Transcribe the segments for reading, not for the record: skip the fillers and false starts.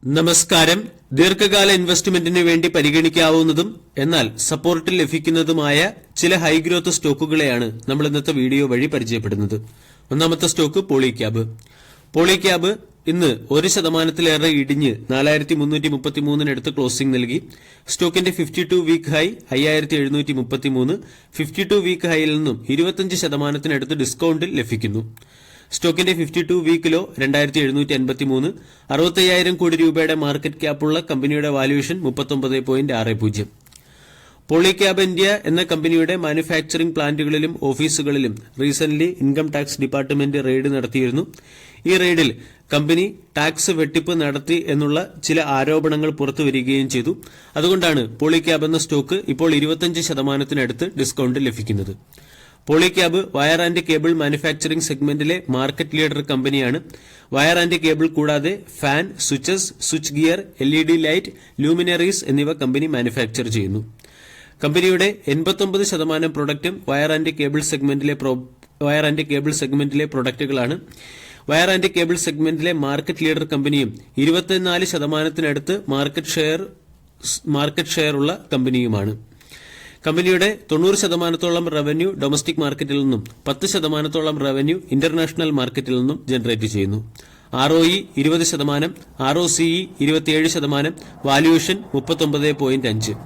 നമസ്കാരം. ദീർഘകാല ഇൻവെസ്റ്റ്മെന്റിന് വേണ്ടി പരിഗണിക്കാവുന്നതും എന്നാൽ സപ്പോർട്ടിൽ ലഭിക്കുന്നതുമായ ചില ഹൈ ഗ്രോത്ത് സ്റ്റോക്കുകളെയാണ് നമ്മൾ ഇന്നത്തെ വീഡിയോ വഴി പരിചയപ്പെടുന്നത്. ഒന്നാമത്തെ സ്റ്റോക്ക് പോളിക്യാബ്. പോളിക്യാബ് ഇന്ന് 1% ഇടിഞ്ഞ് 4333 ക്ലോസിംഗ് നൽകി. സ്റ്റോക്കിന്റെ 52 വീക്ക് ഹൈ 5733. 52 വീക്ക് ഹൈയിൽ നിന്നും 25% ഡിസ്കൌണ്ടിൽ ലഭിക്കുന്നു. സ്റ്റോക്കിന്റെ 52 വീക്കിലോ 2753. 65,000 കോടി രൂപയുടെ മാർക്കറ്റ് ക്യാപ്പുള്ള കമ്പനിയുടെ വാല്യൂഷൻ 39.60. പോളിക്യാബ് ഇന്ത്യ എന്ന കമ്പനിയുടെ മാനുഫാക്ചറിംഗ് പ്ലാന്റുകളിലും ഓഫീസുകളിലും recently income tax department raid നടത്തിയിരുന്നു. ഈ റെയ്ഡിൽ കമ്പനി ടാക്സ് വെട്ടിപ്പ് നടത്തി എന്നുള്ള ചില ആരോപണങ്ങൾ പുറത്തുവരികയും ചെയ്തു. അതുകൊണ്ടാണ് പോളിക്യാബ് എന്ന സ്റ്റോക്ക് ഇപ്പോൾ 25% ഡിസ്കൌണ്ട് ലഭിക്കുന്നത്. Polycab wire and cable manufacturing സെഗ്മെന്റിലെ മാർക്കറ്റ് ലീഡർ കമ്പനിയാണ്. വയർ ആൻഡ് കേബിൾ കൂടാതെ fan, switches, switch gear, LED light, luminaries എന്നിവ കമ്പനി മാനുഫാക്ചർ ചെയ്യുന്നു. കമ്പനിയുടെ 89% പ്രൊഡക്റ്റും വയർ ആൻഡ് കേബിൾ സെഗ്മെന്റിലെ പ്രൊഡക്റ്റുകളാണ്. വയർ ആൻഡ് കേബിൾ സെഗ്മെന്റിലെ മാർക്കറ്റ് ലീഡർ കമ്പനിയും 24% മാർക്കറ്റ് ഷെയർ ഉള്ള കമ്പനിയുമാണ്. കമ്പനിയുടെ 90% റവന്യൂ ഡൊമസ്റ്റിക് മാർക്കറ്റിൽ നിന്നും 10% റവന്യൂ ഇന്റർനാഷണൽ മാർക്കറ്റിൽ നിന്നും ജനറേറ്റ് ചെയ്യുന്നു. ROE 20%, ROCE 27%, valuation 39.5.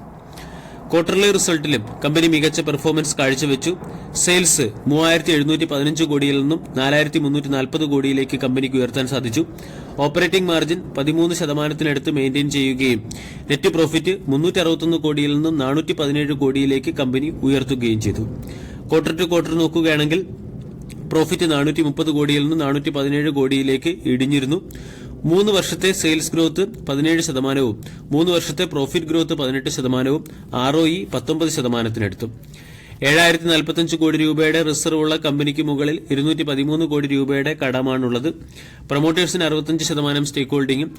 ക്വാർട്ടർലി റിസൾട്ടിലും കമ്പനി മികച്ച പെർഫോമൻസ് കാഴ്ചവെച്ചു. സെയിൽസ് 3715 കോടിയിൽ നിന്നും 4340 കോടിയിലേക്ക് കമ്പനിക്ക് ഉയർത്താൻ സാധിച്ചു. ഓപ്പറേറ്റിംഗ് മാർജിൻ 13% മെയിൻറ്റെയിൻ ചെയ്യുകയും നെറ്റ് പ്രോഫിറ്റ് 361 കോടിയിൽ നിന്നും 417 കോടിയിലേക്ക് കമ്പനി ഉയർത്തുകയും ചെയ്തു. ക്വാർട്ടർ ടു ക്വാർട്ടർ നോക്കുകയാണെങ്കിൽ പ്രോഫിറ്റ് 430 കോടിയിൽ നിന്നും 417 കോടിയിലേക്ക് ഇടിഞ്ഞിരുന്നു. 3 വർഷത്തെ സെയിൽസ് ഗ്രോത്ത് 17%, 3 വർഷത്തെ പ്രോഫിറ്റ് ഗ്രോത്ത് 18%, ROE 19%. 7045 കോടി രൂപയുടെ റിസർവ് ഉള്ള കമ്പനിക്ക് മുകളിൽ 213 കോടി രൂപയുടെ കടമാണുള്ളത്. പ്രൊമോട്ടേഴ്സിന് 65% സ്റ്റേക്ക് ഹോൾഡിംഗും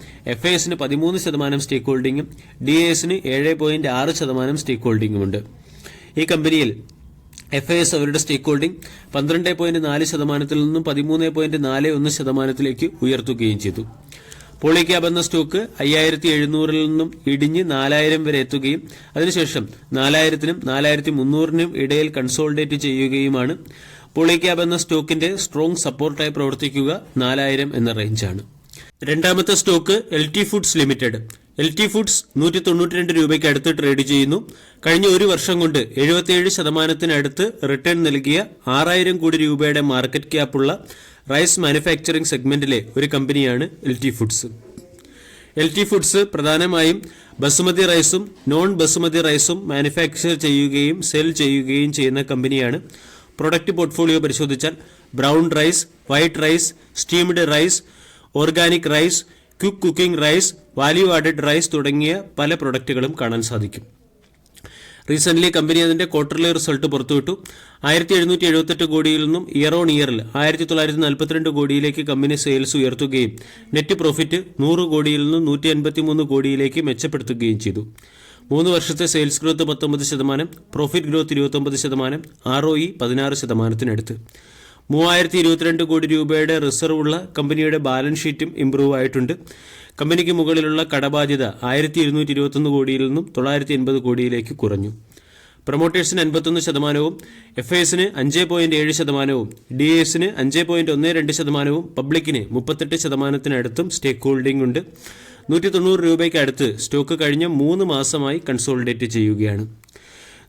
FISന് 13% സ്റ്റേക്ക് ഹോൾഡിംഗും DASന് 7.6% സ്റ്റേക്ക് ഹോൾഡിംഗുമുണ്ട്. ഈ കമ്പനിയിൽ FIS അവരുടെ സ്റ്റേക്ക് ഹോൾഡിംഗ് 12.4% നിന്നും 13.41% ഉയർത്തുകയും ചെയ്തു. പോളിക്യാബ് എന്ന സ്റ്റോക്ക് 5700 നിന്നും ഇടിഞ്ഞ് 4000 വരെ എത്തുകയും അതിനുശേഷം 4000നും 4300നും ഇടയിൽ കൺസോളിഡേറ്റ് ചെയ്യുകയുമാണ്. പോളിക്യാബ് എന്ന സ്റ്റോക്കിന്റെ സ്ട്രോങ് സപ്പോർട്ടായി പ്രവർത്തിക്കുക 4000 എന്ന റേഞ്ചാണ്. രണ്ടാമത്തെ stock LT foods limited. LT foods 192 രൂപയ്ക്ക് അടുത്ത് ട്രേഡ് ചെയ്യുന്നു. കഴിഞ്ഞ ഒരു വർഷം കൊണ്ട് 77% റിട്ടേൺ നൽകിയ 6000 കോടി രൂപയുടെ മാർക്കറ്റ് ക്യാപ്പുള്ള റൈസ് മാനുഫാക്ചറിംഗ് സെഗ്മെന്റിലെ ഒരു കമ്പനിയാണ് LT ഫുഡ്സ്. LT ഫുഡ്സ് പ്രധാനമായും ബസുമതി റൈസും നോൺ ബസുമതി റൈസും മാനുഫാക്ചർ ചെയ്യുകയും സെൽ ചെയ്യുകയും ചെയ്യുന്ന കമ്പനിയാണ്. പ്രൊഡക്റ്റ് പോർട്ട്ഫോളിയോ പരിശോധിച്ചാൽ brown rice, white rice, steamed rice, organic rice, quick cooking rice, value added rice തുടങ്ങിയ പല പ്രൊഡക്റ്റുകളും കാണാൻ സാധിക്കും. റീസെന്റ് കമ്പനി അതിന്റെ ക്വാർട്ടർലി റിസൾട്ട് പുറത്തുവിട്ടു. 1778 കോടിയിൽ നിന്നും ഇയർ ഓൺ ഇയറിൽ 1942 കോടിയിലേക്ക് കമ്പനി സെയിൽസ് ഉയർത്തുകയും നെറ്റ് പ്രോഫിറ്റ് 100 കോടിയിൽ നിന്നും 153 കോടിയിലേക്ക് മെച്ചപ്പെടുത്തുകയും ചെയ്തു. 3 വർഷത്തെ sales growth 19%, profit growth 29%, ROE 16%. 3022 കോടി രൂപയുടെ റിസർവ് ഉള്ള കമ്പനിയുടെ ബാലൻസ് ഷീറ്റും ഇംപ്രൂവ് ആയിട്ടുണ്ട്. കമ്പനിക്ക് മുകളിലുള്ള കടബാധ്യത 1221 കോടിയിൽ നിന്നും 980 കോടിയിലേക്ക് കുറഞ്ഞു. പ്രൊമോട്ടേഴ്സിന് 51%, FISന് 5.7%, DASന് 5.12%, പബ്ലിക്കിന് 38% സ്റ്റേക്ക് ഹോൾഡിംഗ് ഉണ്ട്. 190 രൂപയ്ക്ക് അടുത്ത് സ്റ്റോക്ക് കഴിഞ്ഞ 3 മാസമായി കൺസോളിഡേറ്റ് ചെയ്യുകയാണ്.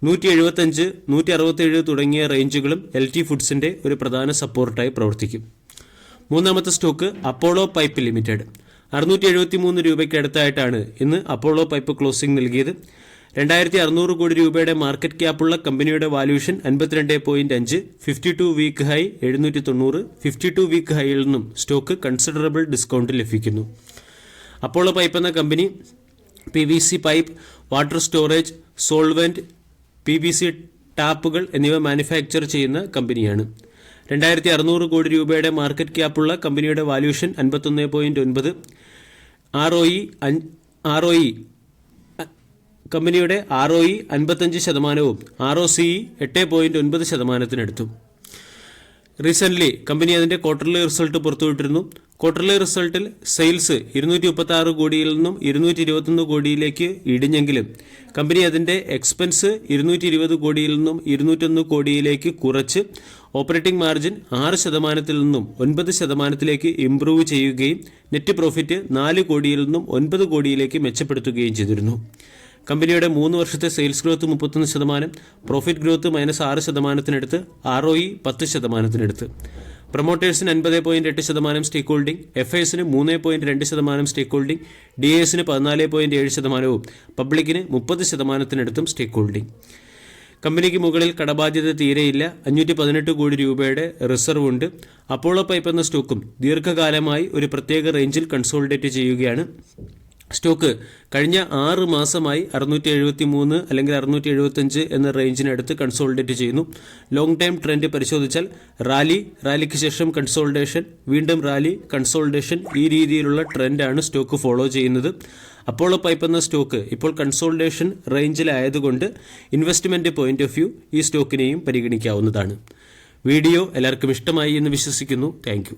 175, 167 തുടങ്ങിയ റേഞ്ചുകളും LT ഫുഡ്സിന്റെ ഒരു പ്രധാന സപ്പോർട്ടായി പ്രവർത്തിക്കും. മൂന്നാമത്തെ സ്റ്റോക്ക് അപ്പോളോ പൈപ്പ് ലിമിറ്റഡ്. 673 രൂപയ്ക്ക് അടുത്തായിട്ടാണ് ഇന്ന് അപ്പോളോ പൈപ്പ് ക്ലോസിംഗ് നൽകിയത്. 2600 കോടി രൂപയുടെ മാർക്കറ്റ് ക്യാപ്പുള്ള കമ്പനിയുടെ വാല്യൂഷൻ 52.5. 52 week high 790. 52 വീക്ക് ഹൈയിൽ നിന്നും സ്റ്റോക്ക് കൺസിഡറബിൾ ഡിസ്കൗണ്ട് ലഭിക്കുന്നു. അപ്പോളോ പൈപ്പ് എന്ന company PVC pipe, water storage, solvent, PVC ടാപ്പുകൾ എന്നിവ മാനുഫാക്ചർ ചെയ്യുന്ന കമ്പനിയാണ്. 2600 കോടി രൂപയുടെ മാർക്കറ്റ് ക്യാപ്പുള്ള കമ്പനിയുടെ വാല്യൂഷൻ 51.9. കമ്പനിയുടെ ROE 55%, ROCE 8.9%. റീസെന്റ് കമ്പനി അതിന്റെ ക്വാർട്ടർലി റിസൾട്ട് പുറത്തുവിട്ടിരുന്നു. ക്വാർട്ടർലി റിസൾട്ടിൽ സെയിൽസ് 236 കോടിയിൽ നിന്നും 221 കോടിയിലേക്ക് ഇടിഞ്ഞെങ്കിലും കമ്പനി അതിന്റെ എക്സ്പെൻസ് 220 കോടിയിൽ നിന്നും 201 കോടിയിലേക്ക് കുറച്ച് ഓപ്പറേറ്റിംഗ് മാർജിൻ 6% നിന്നും 9% ഇംപ്രൂവ് ചെയ്യുകയും നെറ്റ് പ്രോഫിറ്റ് 4 കോടിയിൽ നിന്നും 9 കോടിയിലേക്ക് മെച്ചപ്പെടുത്തുകയും ചെയ്തിരുന്നു. കമ്പനിയുടെ 3 വർഷത്തെ sales growth 31%, profit growth -6%, ROE 10%. പ്രൊമോട്ടേഴ്സിന് 80.8% സ്റ്റേക്ക് ഹോൾഡിംഗ്, FIസിന് 3.2% സ്റ്റേക്ക് ഹോൾഡിംഗ്, DAസിന് 14.7%, പബ്ലിക്കിന് 30% സ്റ്റേക്ക് ഹോൾഡിംഗ്. കമ്പനിക്ക് മുകളിൽ കടബാധ്യത തീരെയില്ല. 518 കോടി രൂപയുടെ റിസർവ് ഉണ്ട്. അപ്പോളോ പൈപ്പ് എന്ന സ്റ്റോക്കും ദീർഘകാലമായി ഒരു പ്രത്യേക റേഞ്ചിൽ കൺസോളിഡേറ്റ് ചെയ്യുകയാണ്. സ്റ്റോക്ക് കഴിഞ്ഞ 6 മാസമായി 673 അല്ലെങ്കിൽ 675 എന്ന റേഞ്ചിനടുത്ത് കൺസോളിഡേറ്റ് ചെയ്യുന്നു. ലോങ് ടൈം ട്രെൻഡ് പരിശോധിച്ചാൽ റാലിക്ക് ശേഷം കൺസോളിഡേഷൻ, വീണ്ടും റാലി, കൺസോളിഡേഷൻ, ഈ രീതിയിലുള്ള ട്രെൻഡാണ് സ്റ്റോക്ക് ഫോളോ ചെയ്യുന്നത്. അപ്പോളോ പൈപ്പ് എന്ന സ്റ്റോക്ക് ഇപ്പോൾ കൺസോളിഡേഷൻ റേഞ്ചിലായതുകൊണ്ട് ഇൻവെസ്റ്റ്മെന്റ് പോയിന്റ് ഓഫ് വ്യൂ ഈ സ്റ്റോക്കിനെയും പരിഗണിക്കാവുന്നതാണ്. വീഡിയോ എല്ലാവർക്കും ഇഷ്ടമായി എന്ന് വിശ്വസിക്കുന്നു. താങ്ക്